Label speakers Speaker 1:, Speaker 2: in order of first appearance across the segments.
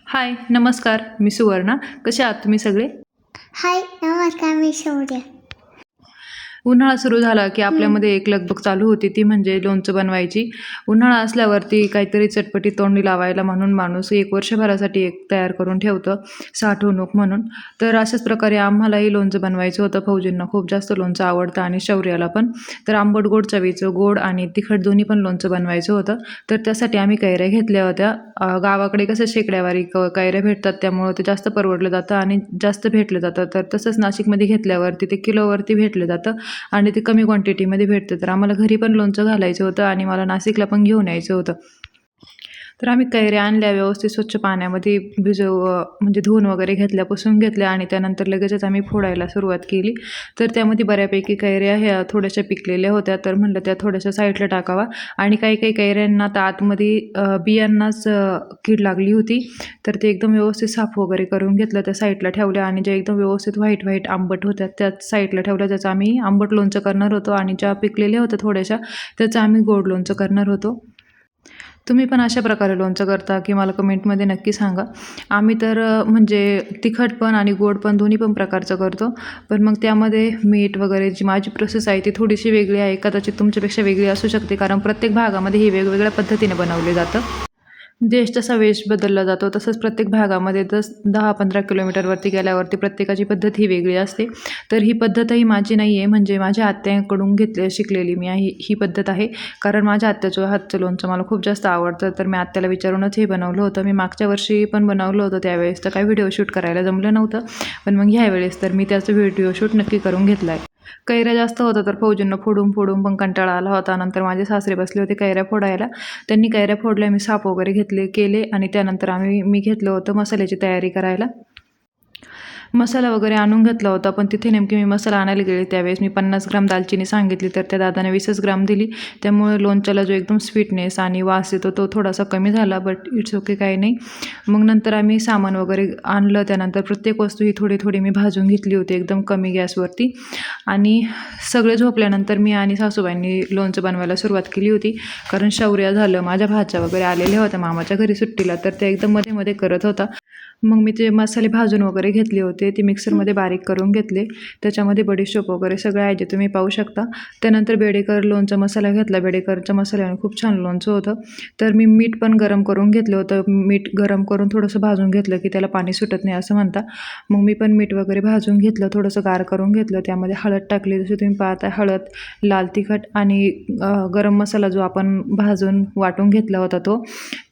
Speaker 1: हाय, नमस्कार. मी सुवर्णा. कसे आहात तुम्ही सगळे?
Speaker 2: हाय, नमस्कार. मी शौर्य.
Speaker 1: उन्हाळा सुरू झाला की
Speaker 2: हं.
Speaker 1: आपल्यामध्ये एक लगबग चालू होती, ती म्हणजे लोणचं बनवायची. उन्हाळा असल्यावरती काहीतरी चटपटीत तोंडी लावायला म्हणून माणूस एक वर्षभरासाठी एक तयार करून ठेवतं, साठवणूक म्हणून. तर अशाच प्रकारे आम्हालाही लोणचं बनवायचं होतं. फौजींना खूप जास्त लोणचं आवडतं आणि शौर्याला पण. तर आंबट गोड चवीचं, गोड आणि तिखट दोन्ही पण लोणचं बनवायचं होतं. तर त्यासाठी आम्ही कैऱ्या घेतल्या होत्या. गावाकडे कसं शेकड्यावारी कैऱ्या भेटतात, त्यामुळं ते जास्त परवडलं जातं आणि जास्त भेटलं जातं. तर तसंच नाशिकमध्ये घेतल्यावरती ते किलोवरती भेटलं जातं आणि ते कमी क्वांटिटीमध्ये भेटतं. तर आम्हाला घरी पण लोणचं घालायचं होतं आणि मला नाशिकला पण घेऊन यायचं होतं. तर आम्ही कैऱ्या आणल्या, व्यवस्थित स्वच्छ पाण्यामध्ये म्हणजे धुवून वगैरे घेतल्या, पुसून घेतल्या आणि त्यानंतर लगेचच आम्ही फोडायला सुरुवात केली. तर त्यामध्ये बऱ्यापैकी कैऱ्या ह्या थोड्याशा पिकलेल्या होत्या, तर म्हटलं त्या थोड्याशा साईडला टाकावा. आणि काही काही कैऱ्यांना तर आतमध्ये बियांनाच कीड लागली होती. तर ते एकदम व्यवस्थित साफ वगैरे करून घेतलं, त्या साईडला ठेवल्या आणि ज्या एकदम व्यवस्थित व्हाईट व्हाईट आंबट होत्या त्या साईडला ठेवल्या. त्याचं आम्ही आंबट लोणचं करणार होतो आणि ज्या पिकलेल्या होत्या थोड्याशा त्याचं आम्ही गोड लोणचं करणार होतो. तुम्ही पण अशा प्रकारे लोणचं करता की मला कमेंटमध्ये नक्की सांगा. आम्ही तर म्हणजे तिखट पण आणि गोड पण दोन्ही पण प्रकारचं करतो. पण मग त्यामध्ये मीठ वगैरे जी माझी प्रोसेस आहे ती थोडीशी वेगळी आहे. कदाचित तुमच्यापेक्षा वेगळी असू शकते, कारण प्रत्येक भागामध्ये हे वेगवेगळ्या पद्धतीने बनवले जातं. देश जसा वेश बदलला जातो तसंच प्रत्येक भागामध्ये 10-15 किलोमीटरवरती गेल्यावरती प्रत्येकाची पद्धत ही वेगळी असते. तर ही पद्धतही माझी नाही आहे, म्हणजे माझ्या आत्याकडून शिकलेली मी आहे ही पद्धत आहे. कारण माझ्या आत्याचं हातचं लोणचं मला खूप जास्त आवडतं. तर मी आत्याला विचारूनच हे बनवलं होतं. मी मागच्या वर्षी पण बनवलं होतं, त्यावेळेस तर काही व्हिडिओ शूट करायला जमलं नव्हतं. पण मग ह्यावेळेस तर मी त्याचं व्हिडिओ शूट नक्की करून घेतला आहे. कैऱ्या जास्त होत्या तर फौजींना फोडून फोडून पण कंटाळा आला होता. नंतर माझे सासरे बसले होते कैऱ्या फोडायला. त्यांनी कैऱ्या फोडल्या, मी साफ वगैरे केले आणि त्यानंतर मी घेतलं होतं मसाल्याची तयारी करायला. मसाला वगैरे आणून घेतला होता, पण तिथे नेमकी मी मसाला आणायला गेले त्यावेळेस मी 50 ग्राम दालचिनी सांगितली, तर त्या दादाने 20 ग्राम दिली. त्यामुळे लोणच्याला जो एकदम स्वीटनेस आणि वास येतो तो थोडासा कमी झाला, बट इट्स ओके, काही नाही. मग नंतर आम्ही सामान वगैरे आणलं. त्यानंतर प्रत्येक वस्तू ही थोडी थोडी मी भाजून घेतली होती एकदम कमी गॅसवरती. आणि सगळे झोपल्यानंतर मी आणि सासूबाईंनी लोणचं बनवायला सुरुवात केली होती. कारण शौर्य झालं, माझ्या भाच्या वगैरे आलेल्या होत्या मामाच्या घरी सुट्टीला, तर ते एकदम मध्ये मध्ये करत होता. मग मी ते मसाले भाजून वगैरे घेतले होते, ते मिक्सरमध्ये बारीक करून घेतले. त्याच्यामध्ये बडीशोप वगैरे सगळं आहे जे तुम्ही पाहू शकता. त्यानंतर बेडेकर लोणचा मसाला घेतला. बेडेकरच्या मसाल्याने खूप छान लोणचं होतं. तर मी मीठ पण गरम करून घेतलं होतं. मीठ गरम करून थोडंसं भाजून घेतलं की त्याला पाणी सुटत नाही असं म्हणता. मग मी पण मीठ वगैरे भाजून घेतलं, थोडंसं गार करून घेतलं. त्यामध्ये हळद टाकली, जसं तुम्ही पाहता हळद, लाल तिखट आणि गरम मसाला जो आपण भाजून वाटून घेतला होता तो.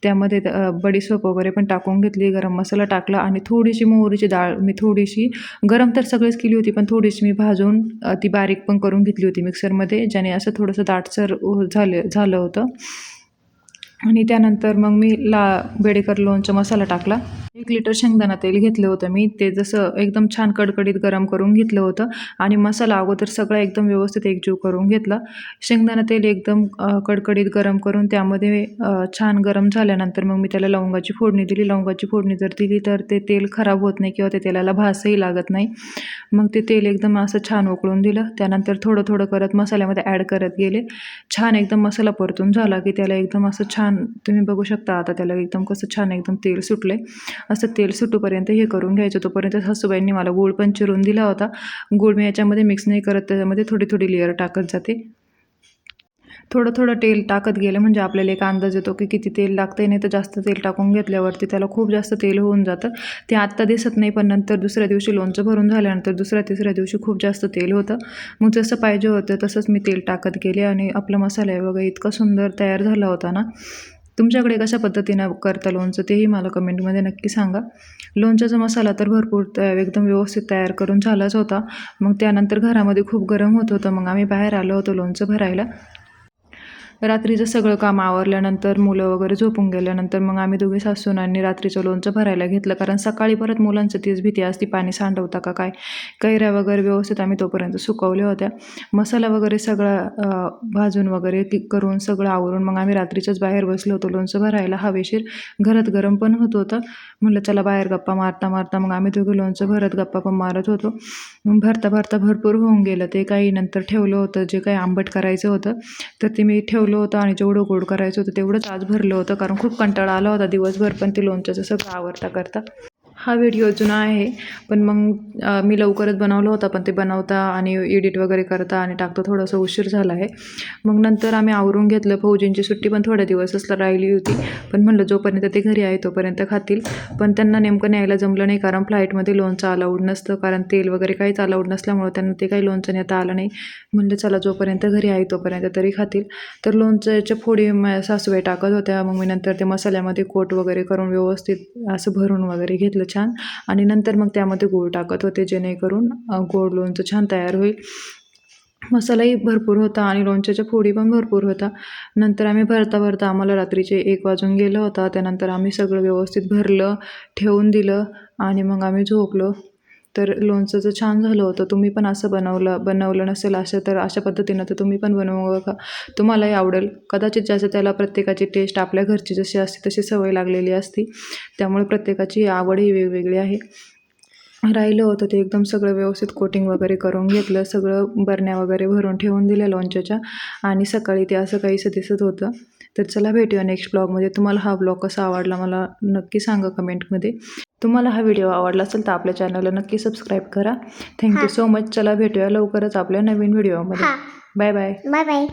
Speaker 1: त्यामध्ये बडीशोप वगैरे पण टाकून घेतली, गरम मसाला टाकला आणि थोडीशी मोहरीची डाळ मी थोडीशी गरम तर सगळीच केली होती, पण थोडीशी मी भाजून ती बारीक पण करून घेतली होती मिक्सरमध्ये, ज्याने असं थोडंसं दाटसर झालं होतं. आणि त्यानंतर मग मी बेडेकर लोणचा मसाला टाकला. 1 लिटर शेंगदाणा तेल घेतलं होतं मी. ते जसं एकदम छान कडकडीत गरम करून घेतलं होतं आणि मसाला अगोदर सगळा एकदम व्यवस्थित एकजीव करून घेतला. शेंगदाणा तेल एकदम कडकडीत गरम करून त्यामध्ये छान गरम झाल्यानंतर मग मी त्याला लवंगाची फोडणी दिली. लवंगाची फोडणी जर दिली तर ते तेल खराब होत नाही किंवा ते तेलाला भासही लागत नाही. मग ते तेल एकदम असं छान उकळून दिलं. त्यानंतर थोडं थोडं करत मसाल्यामध्ये ॲड करत गेले. छान एकदम मसाला परतून झाला की त्याला एकदम असं छान तुम्ही बघू शकता आता त्याला एकदम कसं छान एकदम तेल सुटले. असं तेल सुटूपर्यंत हे करून घ्यायचं. तोपर्यंत सासूबाईंनी मला गूळ पण चिरून दिला होता. गूळ मी याच्यामध्ये मिक्स नाही करत, त्याच्यामध्ये थोडी थोडी लेअर टाकत जाते. थोडं थोडं तेल टाकत गेलं म्हणजे आपल्याला एक अंदाज येतो की किती तेल लागतं. नाही तर जास्त तेल टाकून घेतल्यावरती त्याला खूप जास्त तेल होऊन जातं. ते आत्ता दिसत नाही, पण नंतर दुसऱ्या दिवशी लोणचं भरून झाल्यानंतर दुसऱ्या-तिसऱ्या दिवशी खूप जास्त तेल होतं. मग जसं पाहिजे होतं तसंच मी तेल टाकत गेले आणि आपला मसाला वगैरे इतका सुंदर तयार झाला होता ना. तुमच्याकडे कशा पद्धतीनं करता लोणचं तेही मला कमेंटमध्ये नक्की सांगा. लोणच्याचा मसाला तर भरपूर एकदम व्यवस्थित तयार करून झालाच होता. मग त्यानंतर घरामध्ये खूप गरम होत होतं. मग आम्ही बाहेर आलो होतो लोणचं भरायला. रात्रीचं सगळं काम आवरल्यानंतर मुलं वगैरे झोपून गेल्यानंतर मग आम्ही दोघे सासूनांनी रात्रीचं लोणचं भरायला घेतलं, कारण सकाळी परत मुलांचं तीच भीती असते, पाणी सांडवता का काय. कैऱ्या वगैरे व्यवस्थित आम्ही तोपर्यंत सुकवल्या होत्या. मसाला वगैरे सगळा भाजून वगैरे करून सगळं आवरून मग आम्ही रात्रीच्याच बाहेर बसलो होतो लोणचं भरायला हवेशीर. घरात गरम पण होत होतं. म्हटलं चला बाहेर गप्पा मारता मारता मग आम्ही दोघे लोणचं भरत गप्पा पण मारत होतो. मग भरता भरता भरपूर होऊन गेलं ते. काही नंतर ठेवलं होतं जे काही आंबट करायचं होतं, तर ते मी ठेवलं चांगलं होतं आणि जेवढं गोड करायचं होतं तेवढंच आज भरलं होतं, कारण खूप कंटाळा आला होता दिवसभर पण ते लोणच्याचं सगळं आवरता करता. हा व्हिडिओ जुना आहे, पण मग मी लवकरच बनवलं होता, पण ते बनवता आणि एडिट वगैरे करता आणि टाकता थोडंसं उशीर झाला आहे. मग नंतर आम्ही आवरून घेतलं. फौजींची सुट्टी पण थोड्या दिवसच राहिली होती, पण म्हणलं जोपर्यंत ते घरी आहे तोपर्यंत खातील. पण त्यांना नेमकं न्यायला जमलं नाही, कारण फ्लाईटमध्ये लोणचं अलाउड नसतं, कारण तेल वगैरे काहीच अलाउड नसल्यामुळं त्यांना ते काही लोणचं नेता आलं नाही. म्हणलं चला जोपर्यंत घरी आहे तोपर्यंत तरी खातील. तर लोणच्याच्या फोडी सासूबाई टाकत होत्या. मग मी नंतर ते मसाल्यामध्ये कोट वगैरे करून व्यवस्थित असं भरून वगैरे घेतलं छान, आणि नंतर मग त्यामध्ये गूळ टाकत होते, जेणेकरून गोड लोणचं छान तयार होईल. मसालाही भरपूर होता आणि लोणच्याच्या फोडी पण भरपूर होता. नंतर आम्ही भरता आम्हाला रात्रीचे 1 वाजून गेलं होता. त्यानंतर आम्ही सगळं व्यवस्थित भरलं, ठेवून दिलं आणि मग आम्ही झोपलो. तर लोणचं छान झालं होतं. तुम्ही पण असं बनवलं नसेल असं, तर अशा पद्धतीनं तर तुम्ही पण बनवू बघा, तुम्हालाही आवडेल. कदाचित ज्याचं त्याला प्रत्येकाची टेस्ट आपल्या घरची जशी असते तशी सवय लागलेली असते, त्यामुळे प्रत्येकाची आवडही वेगवेगळी आहे. राहिलं होतं ते एकदम सगळं व्यवस्थित कोटिंग वगैरे करून घेतलं, सगळं बरण्या वगैरे भरून ठेवून दिल्या लोणच्याच्या, आणि सकाळी ते असं काहीसं दिसत होतं. तर चला भेटूया नेक्स्ट ब्लॉगमध्ये. तुम्हाला हा ब्लॉग कसा आवडला मला नक्की सांगा कमेंटमध्ये. तुम्हाला हा व्हिडिओ आवडला असेल तर आपल्या चॅनलला नक्की सबस्क्राईब करा. Thank you so much. चला भेटूया लवकरच आपल्या नवीन व्हिडिओमध्ये.
Speaker 2: हां
Speaker 1: बाय बाय.
Speaker 2: Bye bye.